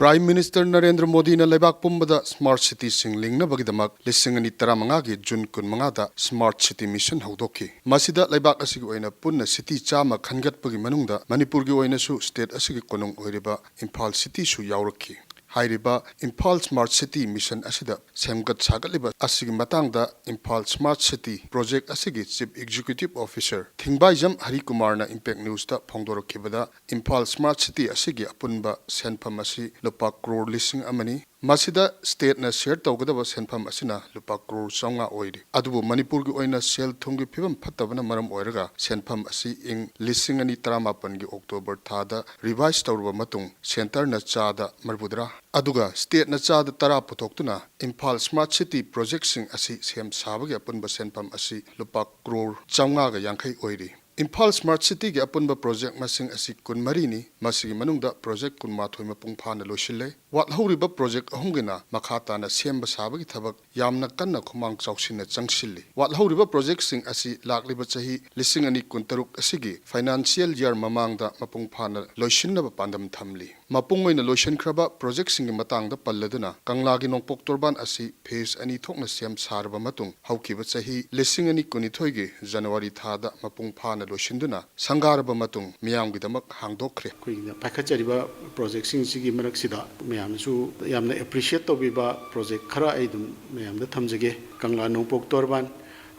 Prime Minister Narendra Modi na leibak pumbada Smart City singling na bagidamak lisingani taramangagi June kun mangada Smart City Mission haudoki. Masida leibak asigi oina punna city chama khangat pagi manungda Manipur gi oina su state asigi konong oiriba Imphal City su yauraki. Hairiba Imphal Smart City Mission asida semgat sagaliba asigi matangda Imphal Smart City Project asigi Chief Executive Officer Thingbaijam Hari Kumar na Impact News ta phongdorokibada Imphal Smart City asigi apunba senpham asi lupa crore lising amani Masida state na share tawgadaba senpham asina lupa crore chaunga oiri adubu Manipur gi oina sel thungi phibam phattabana maram oiraga senpham asi ing lising ani taramapan gi October thada revise tawruba matung center na chada marbudra aduga state na chada tara putoktuna Imphal Smart City project sing asi sem sabagi apunba senpham asi lupa crore chaunga ga yankhai oiri Imphal Smart City ge apunba project masing asi kun marini masigi manungda project kun mathoi mapung phana loshile wat horiba project ahumgena makhata na semba sabagi thabak yamna kanna khumang chawsinna changsilli wat horiba project sing asi lakliba chahi lising ani kun taruk asigi financial year mamangda mapung phana loishinna ba pandam thamli mapung oina loishin khraba project sing gi matangda palladuna kanglagi nongpok torban asi phase ani thokna sem sarba matung haukiba chahi lising ani kunithoi ge January thada mapung phana loishinduna sangaraba matung miyamgi damak hangdokre kuina pakhachariba project sing sigi maraksida miyamsu yamna appreciate tobiba project khara aidum miyamda thamjage kangla nongpok torban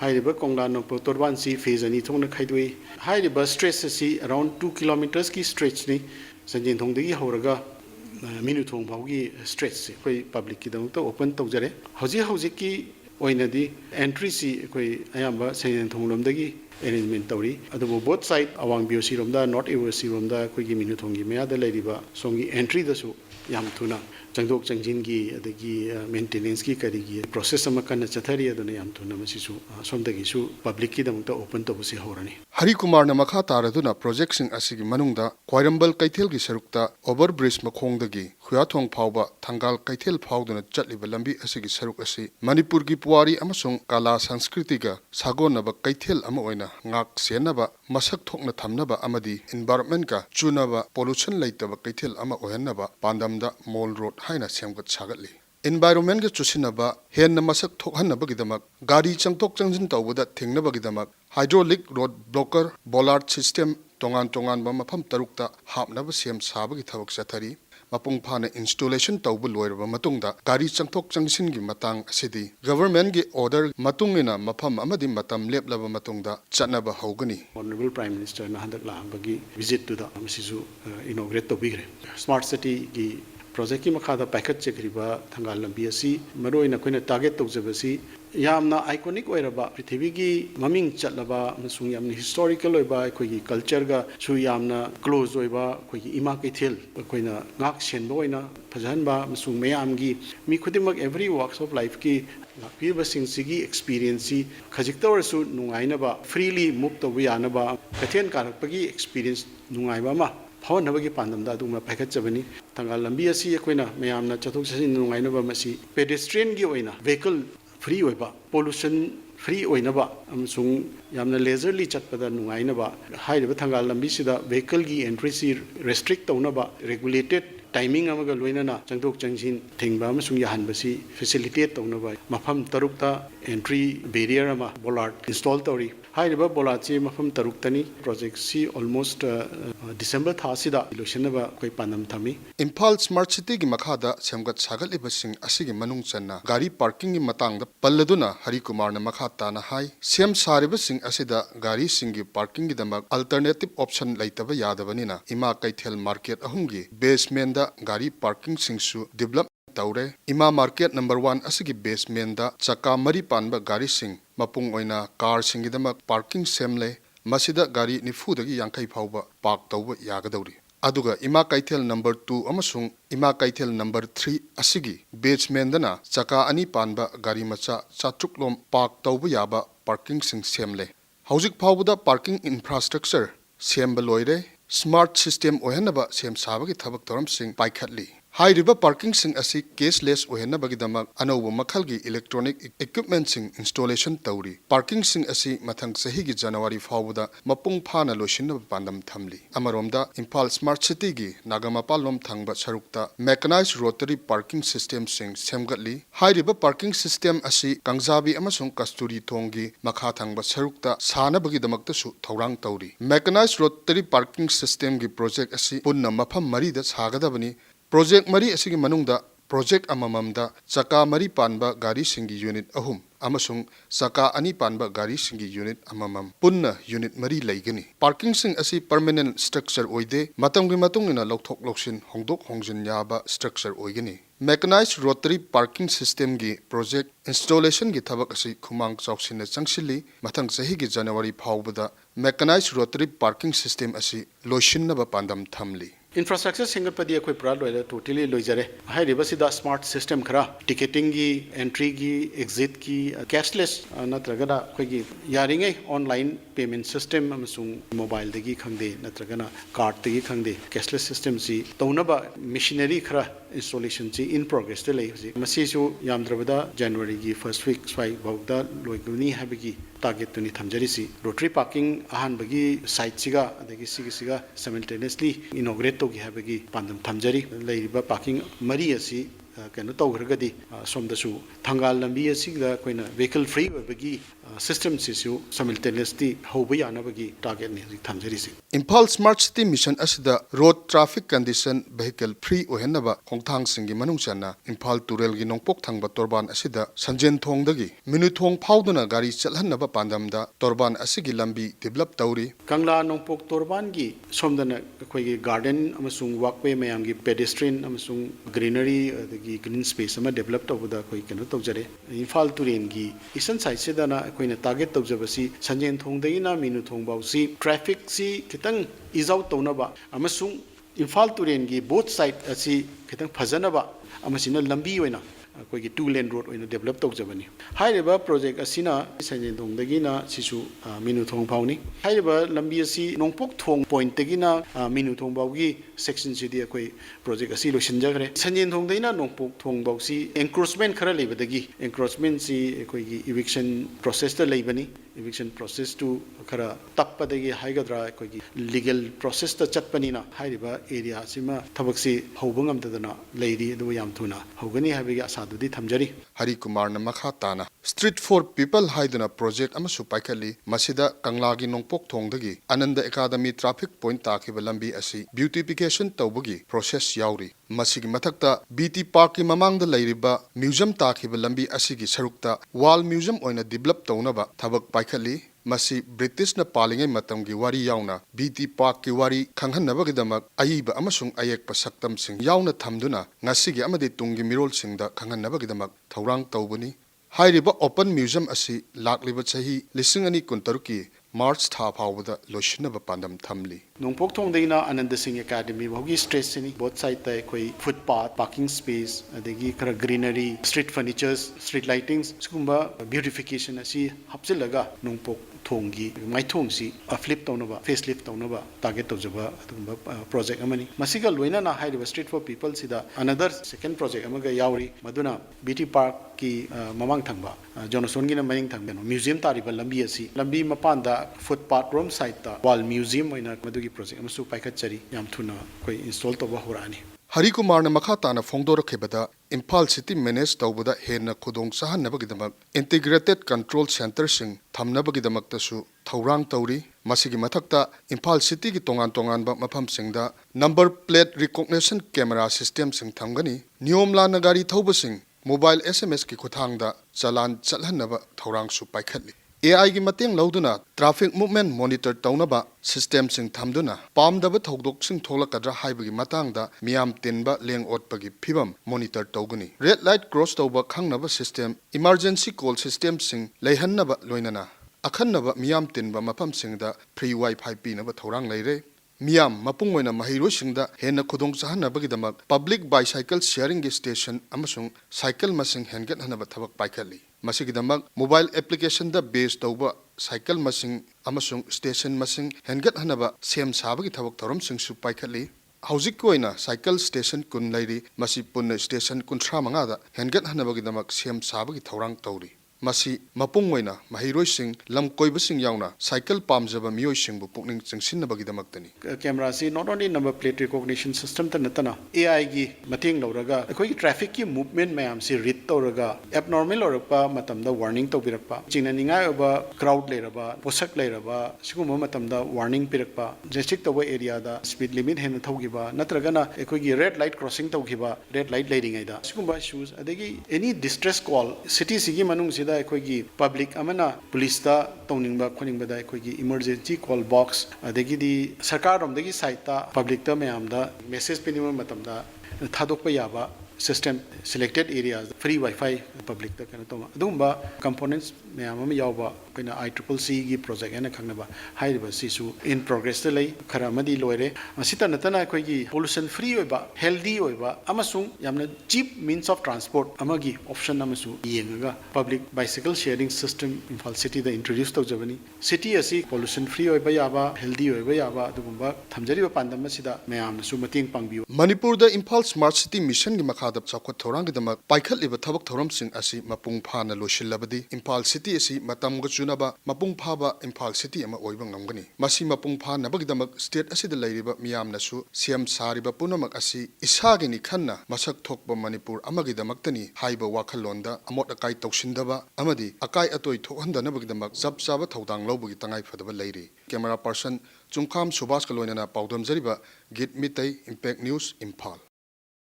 hairiba kongla nongpok torban si phase ani thongna khaidoi hairiba stretch si around 2 kilometers ki stretch ni sanjin thongdagi horaga minu thong phaugi stretch si koi public ki damta open tawjare hoji ki oinadi entry si koi ayamba sanjin thonglomdagi arrangement tawri adubo both side awang Beaut romda north east romda koi gi minu thongi meya da leiriba songi entry da su yam thuna changdok changjin gi adagi maintenance ki kari gi process ama kana chathari aduna yam thuna masi su somdagi su public ki damta open to busi horani Hari Kumar na makha taraduna project sing asigi manungda Koirambal Kaithel gi sarukta overbridge makhongdagi Khuyathong phawba Thangal Kaithel phawduna chatliba lambi asigi saruk asi Manipur gi puwari amasung kala sanskriti ga sagonaba Kaithel ama oina ngak senaba masak thokna thamnaba amadi environment ka chunaba pollution leitaba Kaithel ama oyanaba pandamda Mall Road haina semgat sagatli environment ga chusinaba henna masak thokhanaba gidamak gari changtok changjin tawbada thengnaba gidamak hydraulic road blocker bollard system tongan ba mafam tarukta hapnaba sem sabagi thabak chathari mapung phana installation tawbu loiraba matungda gari changthok changsin gi matang asidi government gi order matungina mafam amadi matam leplaba matungda chanaba haugani Honorable Prime Minister na handak lahambagi visit to the masisu inaugurate to bigre smart city gi project ki makhada package chekriba thangal lambi asi maroina koina target tawjabasi yamna iconic oiraba prithvi gi maming chatlaba masung yamna historical oiba khoi gi culture ga su yamna close oiba khoi gi ima kaithel koina ngak senbo oina phajanba masung mayam gi mi khudimak every walks of life ki lakpirba singsigi experience si khajikta orsu nungaina ba freely move to yanaba kathen karakpagi experience nungaiba ma phawnabi pandamda duma paikhatchabani thangal lambi asi koina mayamna chathok chasin nungainaba masi pedestrian gi oina vehicle free oiba pollution free oinaba amsung yamna leisurely chatpada nungainaba hairiba thangal lambi sida vehicle gi entry si restrict tawnaba regulated timing amaga loinana changdok changsin thingba amasung yahanbasi facilitate tawnaba mafam tarukta entry barrier ama bollard install tawri hairiba bollard chi mafam taruktani project si almost December thasida ilushinaba koi panam thami Imphal Smart City gi makhada semgat sagaliba sing asigi manung channa gari parking gi matangda palladuna Hari Kumar na makhata na hai sem sariba sing asida gari sing gi parking gi damak alternative option laitaba yadabanina ima Kaithel market ahumgi basement da gari parking singsu develop taure ima market number 1 asigi basement da chaka mari panba gari sing mapung oina car sing gi damak parking semle masida gari nifudagi yankai phawba park tawba yagadawri aduga ima Kaithel number 2 amasung ima Kaithel number 3 asigi basement dana chaka ani panba gari macha chachuklom park tawba yaba parking sing semle hojik phawda parking infrastructure semba loire smart system ohenaba sem sabagi thabak toram sing paikhatli हाइरिबा parking सिंग असि cashless ओहेनबगिदमक अनौब मखलगी electronic equipment सिंग installation तौरी parking सिंग असि मथंग सहीगी जनवरी फावबदा मपुंग फाना लोशिनब पांदम थमली अमरोमदा इम्फाल स्मार्ट सिटी गी नागामपालोम थंगबा सरुक्ता मैकेनाइज्ड रोटरी पार्किंग सिस्टम सिंग सेमगतली हाइरिबा पार्किंग सिस्टम असि कंजाबी अमसुंग कस्तूरी थोंगी मखा थंगबा सरुक्ता सानबगिदमक्तसु थौरांग तौरी मैकेनाइज्ड रोटरी पार्किंग सिस्टम गी प्रोजेक्ट असि पुन्ना मफम मरीदा सागदबनी प्रोजेक्ट मरी असिगी मनुंगदा प्रोजेक्ट अमममदा चका मरी पानबा गारी सिंगी यूनिट अहुम अमसुंग चका अनी पानबा गारी सिंगी यूनिट अममम पुन्ना यूनिट मरी लेगनी पार्किंग सिंग असि परमानेंट स्ट्रक्चर ओइदे मतंगी मतुंगिना लौथोक लौसिन होंदोक होंजिन याबा स्ट्रक्चर ओइगनी मैकेनाइज्ड रोटरी पार्किंग सिस्टम गी प्रोजेक्ट इंस्टॉलेशन गी थबक असि खुमांग चौसिन चंगसिली मथंग सही गी जनवरी फावबदा मैकेनाइज्ड रोटरी पार्किंग सिस्टम असि लोइसिनबा पांदम थमली इंफ्रास्ट्रक्चर सिंगपदी अखोई पुरा लोइले टोटली लोइजरे हाइरिबसिदा स्मार्ट सिस्टम खरा टिकेटिंग की एंट्री की एग्जिट की कैशलेस नत्रगना अखोई यारिंगे ऑनलाइन पेमेंट सिस्टम अमसुंग मोबाइल दगी खंगदे नत्रगना कार्ड दगी खंगदे कैशलेस सिस्टम सी तौनबा मिशनरी खरा इंस्टॉलेशन सी इन प्रोग्रेस ते लई हजि मसीसु यामद्रबदा जनवरी की फर्स्ट वीक स्वाई भौदा लोइगुनी हाबिगी टारगेट तुनी थमजरिसी रोटरी पार्किंग अहान बगी साइट सिगा अदगी सिगा सिमिल्टेनियसली इनॉग्रेट तोगी हाबिगी पांदम थमजरी लेरिबा पार्किंग मरी असी कनो तौग्रगदी सोमदसु थंगाल लंबी असिगदा कोइना व्हीकल फ्री ओबगी सिस्टम सिसु सिमिल्टेनियसली होबा यानबगी टारगेट नि थमजरिसी Imphal smart city mission असिदा road traffic condition vehicle free ओहेनबा खोंथांग सिंगी मनुंगचना इम्फाल तुरेल गी नोंपोक थंगबा तोरबान असिदा संजेन थोंगदगी मिनु थोंग फाउदना गाड़ी चलहनबा पांदमदा तोरबान असिगी लंबी डेवलप तौरी कंगला नोंपोक तोरबान गी सोमदना कोई गार्डन अमसुंग वॉकवे मयांगी पेडेस्ट्रियन अमसुंग ग्रीनरी अदगी ग्रीन स्पेस अमा डेवलप तौबदा कोई कनो तौजरे इम्फाल तुरेन गी ईसन साइड सेदना कोइना टारगेट तौजबसी संजेन थोंगदगिना मिनु थोंगबाउसी ट्रैफिक सी खितंग इजाउ तौनबा अमसुंग इम्फाल तुरेन गी बोथ साइड असी खितंग फजनबा अमसिना लंबी ओइना कोई टू लेन रोड ओइना डेवलप तौजबनी हाइरेबा प्रोजेक्ट असिना संजेन थोंगदगिना सिसु मिनु थोंग फाउनी हाइरेबा लंबी असी नोंपोक थोंग पॉइंट तगिना मिनु थोंग बाउगी सेक्शन सिदी कोई प्रोजेक्ट असी लोसिनजगरे संजेन थोंगदगिना नोंपोक थोंग बाउसी एंक्रोचमेंट खरा लेबदगी एंक्रोचमेंट सी कोई इविक्शन प्रोसेस ता लेबनी इविक्शन प्रोसेस टू खरा तप्पदगी हाइगद्रा कोई लीगल प्रोसेस ता चटपनीना हाइरेबा एरिया सिमा थबकसी हौबंगमदना लेरी दो याम थुना हौगनी हाबिगी आसादुदी थमजरी हरि कुमार न मखा ताना स्ट्रीट फॉर पीपल हाइदना प्रोजेक्ट अमसु पाइखली मसिदा कंगलागी नोंपोक थोंगदगी आनंद एकाडमी ट्रैफिक पॉइंट ताकिबा लंबी असि ब्यूटिफिकेशन तौबगी प्रोसेस याउरी मसिगी मथक्ता बीटी पार्क की ममांगदा लेरिबा म्यूजियम ताकिबा लंबी असिगी सरुक्ता वाल म्यूजियम ओइना डेवलप तौनबा थबक पाइखली मसी ब्रिटिश न पालिंगे मतम की वारी याउना बीटी पार्क की वारी खंगहनबगिदमक अयिबा अमसुंग अयेकपा सक्तम सिंग याउना थमदुना ngasiगी amadi tunggi mirol singda खंगहनबगिदमक थौरांग तौबनी हाइरिबा ओपन म्यूजियम असि लाक्लिबा चाही लिसिंग अनि कुंतरुकी मार्च था फावदा लोशिनबा पांदम थमली नोंपोक थोंगदगिना आनंद सिंह एकेडमी भौगी स्ट्रेस सिनी बोथ साइड ता कोई फुटपाथ पार्किंग स्पेस अदगी खरा greenery street furnitures street lightings सिगुंबा ब्यूटिफिकेशन असि हपचिलगा नोंपोक थोंगी माइथोंसी फ्लिप तौनबा फेस लिफ्ट तौनबा टारगेट तौजबा अदुंबा प्रोजेक्ट अमनी मसिगा लोइना हाइरिबा स्ट्रीट फॉर पीपल सिदा अनदर सेकंड प्रोजेक्ट अमगा यावरी मदुना बीटी पार्क की ममांग थंगबा जोनसोन गिना मयिंग थंगबनो म्यूजियम तारिबा लंबी असि लंबी मपानदा फुटपाथ रोम साइड ता वाल म्यूजियम ओइना मदुगी प्रोजेक्ट अमसु पाइखचरी याम थुना कोई इंस्टॉल तौबा होरानी हरि कुमार न मखा ताना फोंदोरखेबदा इम्फाल सिटी मैनेज तौबदा हेन खुदोंग साहनबगिदमक इंटीग्रेटेड कंट्रोल सेंटर सिंग थमनबगिदमक्तसु थौरांग तौरी मसिगी मथक्ता इम्फाल सिटी की तोंगान तोंगानबा मफम सिंगदा number plate recognition camera system सिंग थमगनी नियम लाना गाड़ी थौबसिंग मोबाइल एसएमएस की खुथांगदा चलान चलहनबा थौरांग सु पाइखली AI की मतेंग लौदुना ट्रैफिक मूवमेंट मॉनिटर तौनबा सिस्टम सिंग थमदुना पामदबा थौदोक सिंग थोलकद्रा हाइबगी मतांगदा मियाम तिनबा लेंग ओटपगी फिबम मॉनिटर तौगुनी रेड लाइट क्रॉस तौबा खंगनबा सिस्टम इमरजेंसी कॉल सिस्टम सिंग लेहन्नबा लोइनना अखन्नबा मियाम तिनबा मफम सिंगदा फ्री वाईफाई पीनबा थौरांग लेरे मियाम मपुंग ओइना महिरो सिंगदा हेन खुदोंग चाहनबगिदमक पब्लिक बाइसाइकल शेयरिंग की स्टेशन अमसुंग साइकल मसिंग हेनगत हनबा थबक पाइखली मसिगिदमक मोबाइल एप्लीकेशन दा बेस तौबा साइकल मसिंग अमसुंग स्टेशन मसिंग हेनगत हनबा सेम साबगी थबक थौरम सिंग सु पाइखली ꯍꯧꯖꯤꯛ ꯑꯣꯏꯅ ꯁꯥꯏꯀꯜ ꯁ꯭ꯇꯦꯁꯟ 10 ꯂꯩꯔꯤ ꯃꯁꯤ ꯄꯨꯟꯅ ꯁ꯭ꯇꯦꯁꯟ 35ꯗ ꯍꯦꯟꯒꯠꯍꯟꯅꯕꯒꯤꯗꯃꯛ ꯁꯦꯝ ꯁꯥꯕꯒꯤ ꯊꯧꯔꯥꯡ ꯇꯧꯔꯤ ꯃꯁꯤ ꯃꯄꯨꯡ ꯑꯣꯏꯅ ꯃꯍꯩꯔꯣꯏꯁꯤꯡ ꯂꯝ ꯀꯣꯏꯕꯁꯤꯡ ꯌꯥꯎꯅ ꯁꯥꯏꯀꯜ ꯄꯥꯝꯖꯕ ꯃꯤꯑꯣꯏꯁꯤꯡꯕꯨ ꯄꯨꯛꯅꯤꯡ ꯆꯤꯡꯁꯤꯟꯅꯕꯒꯤꯗꯃꯛꯇꯅꯤ ꯀꯦꯃꯦꯔꯥ ꯁꯤ not only number plate recognition system ꯇ ꯅꯠꯇꯅ AI ꯒꯤ ꯃꯇꯦꯡ ꯂꯧꯔꯒ ꯑꯩꯈꯣꯏꯒꯤ ꯇ꯭ꯔꯥꯐꯤꯛꯀꯤ ꯃꯨꯚꯃꯦꯟꯠ ꯃꯌꯥꯝꯁꯤ ꯔꯤꯗ ꯇꯧꯔꯒ ꯑꯦꯕꯅꯣꯔꯃꯦꯜ ꯑꯣꯏꯔꯛꯄ ꯃꯇꯝꯗ ꯋꯥꯔꯅꯤꯡ ꯇꯧꯕꯤꯔꯛꯄ ꯆꯤꯡꯅꯅꯤꯡꯉꯥꯏ ꯑꯣꯏꯕ ꯀ꯭ꯔꯥꯎꯗ ꯂꯩꯔꯕ ꯄꯣꯠꯁꯛ ꯂꯩꯔꯕ ꯁꯤꯒꯨꯝꯕ ꯃꯇꯝꯗ ꯋꯥꯔꯅꯤꯡ ꯄꯤꯔꯛꯄ ꯔꯦꯁꯇ꯭ꯔꯤꯛ ꯇꯧꯕ ꯑꯦꯔꯤꯌꯥꯗ ꯁ꯭ꯄꯤꯗ ꯂꯤꯃꯤꯠ ꯍꯦꯟꯅ ꯊꯧꯈꯤꯕ ꯅꯠꯇ꯭ꯔꯒꯅ ꯑꯩꯈꯣꯏꯒꯤ ꯔꯦꯗ ꯂꯥꯏꯠ ꯀ꯭ꯔꯣꯁꯤꯡ ꯇꯧꯈꯤꯕ ꯔꯦꯗ ꯂꯥꯏꯠ ꯂꯩꯔꯤꯉꯩꯗ ꯁꯤꯒꯨꯝꯕ ꯏꯁꯨꯁ ꯑꯗꯒꯤ ꯑꯦꯅꯤ ꯗꯤꯁꯇ꯭ꯔꯦꯁ ꯀꯣꯜ ꯁꯤꯇꯤꯁꯤꯒꯤ ꯃꯅꯨꯡꯁꯤꯗ ꯑꯩꯈꯣꯏꯒꯤ ꯄꯕ꯭ꯂꯤꯛ ꯑꯃꯅ ꯄꯨꯂꯤꯁꯇ ꯇꯧꯅꯤꯡꯕ ꯈꯣꯠꯅꯤꯡꯕꯗ ꯑꯩꯈꯣꯏꯒꯤ ꯏꯃꯔꯖꯦꯟꯁꯤ ꯀꯣꯜ ꯕꯣꯛꯁ ꯑꯗꯒꯤꯗꯤ ꯁꯔꯀꯥꯔꯔꯣꯝꯗꯒꯤ ꯁꯥꯏꯠꯇ ꯄꯕ꯭ꯂꯤꯛꯇ ꯃꯌꯥꯝꯗ ꯃꯦꯁꯦꯖ ꯄꯤꯅꯤꯡꯕ ꯃꯇꯝꯗ ꯊꯥꯗꯣꯛꯄ ꯌꯥꯕ ꯁꯤꯁꯇꯦꯝ ꯁꯦꯂꯦꯛꯇꯦड ꯑꯦꯔꯤꯌꯥꯗ ꯐ꯭री वाईफाई ꯄꯕ꯭ꯂꯤꯛꯇ ꯀꯩꯅꯣ ꯇꯧꯕ ꯑꯗꯨꯒꯨꯝꯕ ꯀꯝꯄꯣꯅꯦꯟꯠꯁ ꯃꯌꯥꯝ ꯑꯃ ꯌꯥꯎꯕ ꯑꯩꯈꯣꯏꯅ ICCC ꯒꯤ ꯄ꯭ꯔꯣꯖꯦꯛ ꯍꯥꯏꯅ ꯈꯪꯅꯕ ꯍꯥꯏꯔꯤꯕ ꯁꯤꯁꯨ ꯏꯟ ꯄ꯭ꯔꯣꯒ꯭ꯔꯦꯁꯇ ꯂꯩ ꯈꯔ ꯑꯃꯗꯤ ꯂꯣꯏꯔꯦ ꯃꯁꯤꯇ ꯅꯠꯇꯅ ꯑꯩꯈꯣꯏꯒꯤ ꯄꯣꯂꯨꯁꯟ ꯐ꯭री ꯑꯣꯏꯕ ꯍꯦꯜꯗꯤ ꯑꯣꯏꯕ ꯑꯃꯁꯨꯡ ꯌꯥꯝꯅ ꯆꯤꯞ ꯃꯤꯟꯁ ꯑꯣꯐ ꯇ꯭ꯔꯥꯟꯁꯄꯣꯔꯠ ꯑꯃꯒꯤ ꯑꯣꯞꯁꯟ ꯑꯃꯁꯨ ꯌꯦꯡꯉꯒ public bicycle sharing system Imphal city introduce तौजबनी सिटी असी पोल्यूशन फ्री होइबा याबा हेल्दी होइबा याबा अदुगुंबा थमजरिबा पांदम असिदा मयामनसु मतेंग पांगबियु मणिपुरदा इम्फाल स्मार्ट सिटी मिशन की मखादा चौखट थौरांगदमक पाइखटलिबा थबक थौरमसिंग असी मपुंग फाना लोशिल्लबदी इम्फाल सिटी असी मतमग चुनबा मपुंग फाबा इम्फाल सिटी अमा ओइबा ngamgani masi mapung phanabagidamak state asida leiriba miyamnasu siam sariba punamak asi isagini khanna masak thokba manipur amagidamaktani haiba wakhalonda amot akai tawsindaba amadi akai atoi thokhandanabagidamak jab chaba thodang lobagi tangai phadaba leiri camera person chungkham subhas kaloinana paudam jariba git mitai impact news imphal